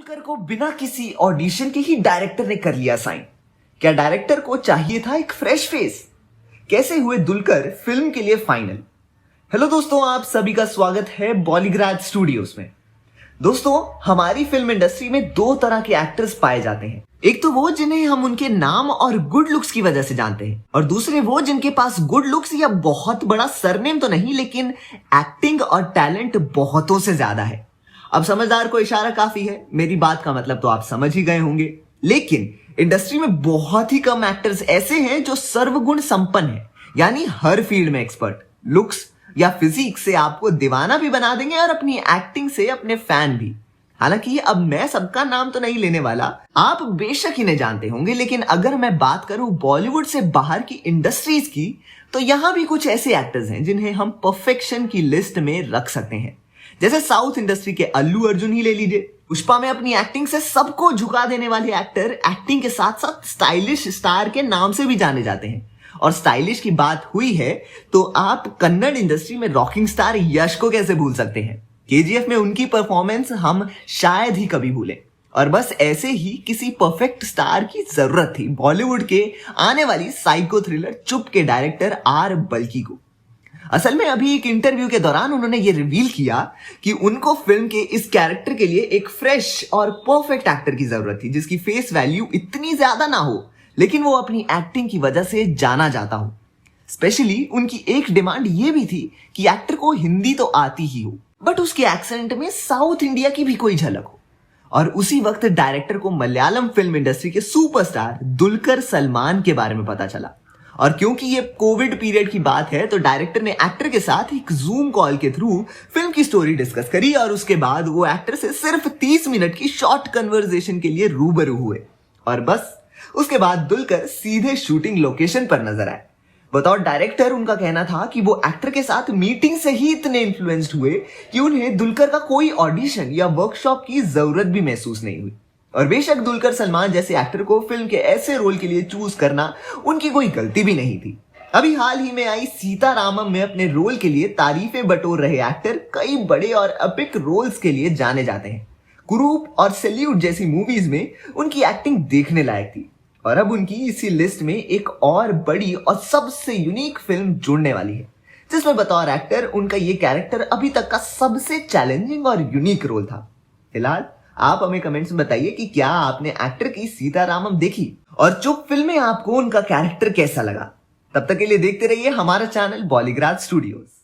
दुलकर को बिना किसी ऑडिशन के ही डायरेक्टर ने कर लिया साइन। क्या डायरेक्टर को चाहिए था एक फ्रेश फेस? कैसे हुए दुलकर फिल्म के लिए फाइनल? हेलो दोस्तों, आप सभी का स्वागत है बॉलीग्राज स्टूडियोज में। दोस्तों, हमारी फिल्म इंडस्ट्री में दो तरह के एक्टर्स पाए जाते हैं। एक तो वो जिन्हें हम उनके नाम और गुड लुक्स की वजह से जानते हैं, और दूसरे वो जिनके पास गुड लुक्स या बहुत बड़ा सरनेम तो नहीं, लेकिन एक्टिंग और टैलेंट बहुतों से ज्यादा है। अब समझदार को इशारा काफी है, मेरी बात का मतलब तो आप समझ ही गए होंगे। लेकिन इंडस्ट्री में बहुत ही कम एक्टर्स ऐसे हैं जो सर्वगुण संपन्न है, यानी हर फील्ड में एक्सपर्ट। लुक्स या फिजिक से आपको दीवाना भी बना देंगे और अपनी एक्टिंग से अपने फैन भी। हालांकि अब मैं सबका नाम तो नहीं लेने वाला, आप बेशक इन्हें जानते होंगे, लेकिन अगर मैं बात करूं बॉलीवुड से बाहर की इंडस्ट्रीज की, तो यहां भी कुछ ऐसे एक्टर्स हैं जिन्हें हम परफेक्शन की लिस्ट में रख सकते हैं। जैसे साउथ इंडस्ट्री के अल्लू अर्जुन ही ले लीजिए। पुष्पा में अपनी एक्टिंग से सबको झुका देने वाले एक्टर एक्टिंग के साथ साथ स्टाइलिश स्टार के नाम से भी जाने जाते हैं। और स्टाइलिश की बात हुई है तो आप कन्नड़ इंडस्ट्री में रॉकिंग स्टार यश को कैसे भूल सकते हैं। केजीएफ में उनकी परफॉर्मेंस हम शायद ही कभी भूलें। और बस ऐसे ही किसी परफेक्ट स्टार की जरूरत थी बॉलीवुड के आने वाली साइको थ्रिलर चुप के डायरेक्टर आर बल्की को। असल में अभी एक इंटरव्यू के दौरान उन्होंने ये रिवील किया कि उनको फिल्म के इस कैरेक्टर के लिए एक फ्रेश और परफेक्ट एक्टर की जरूरत थी, जिसकी फेस वैल्यू इतनी ज्यादा ना हो लेकिन वो अपनी एक्टिंग की वजह से जाना जाता हो। स्पेशली उनकी एक डिमांड ये भी थी कि एक्टर को हिंदी तो आती ही हो, बट उसके एक्सेंट में साउथ इंडिया की भी कोई झलक हो। और उसी वक्त डायरेक्टर को मलयालम फिल्म इंडस्ट्री के सुपरस्टार दुलकर सलमान के बारे में पता चला। और क्योंकि ये कोविड पीरियड की बात है, तो डायरेक्टर ने एक्टर के साथ एक जूम कॉल के थ्रू फिल्म की स्टोरी डिस्कस करी, और उसके बाद वो एक्टर से सिर्फ 30 मिनट की शॉर्ट कन्वर्सेशन के लिए रूबरू हुए। और बस उसके बाद दुलकर सीधे शूटिंग लोकेशन पर नजर आए। बतौर डायरेक्टर उनका कहना था कि वो एक्टर के साथ मीटिंग से ही इतने इन्फ्लुएंस्ड हुए कि उन्हें दुलकर का कोई ऑडिशन या वर्कशॉप की जरूरत भी महसूस नहीं हुई। और बेशक दुलकर सलमान जैसे एक्टर को फिल्म के ऐसे रोल के लिए चूज करना उनकी कोई गलती भी नहीं थी। अभी हाल ही में आई सीतारामम में अपने रोल के लिए तारीफें बटोर रहे एक्टर कई बड़े और एपिक रोल्स के लिए जाने जाते हैं। कुरूप और सैल्यूट जैसी मूवीज में उनकी एक्टिंग देखने लायक थी, और अब उनकी इसी लिस्ट में एक और बड़ी और सबसे यूनिक फिल्म जुड़ने वाली है, जिसमें बतौर एक्टर उनका ये कैरेक्टर अभी तक का सबसे चैलेंजिंग और यूनिक रोल था। फिलहाल आप हमें कमेंट्स में बताइए कि क्या आपने एक्टर की सीतारामम देखी, और चुप फिल्म में आपको उनका कैरेक्टर कैसा लगा। तब तक के लिए देखते रहिए हमारा चैनल बॉलीग्राज स्टूडियोज।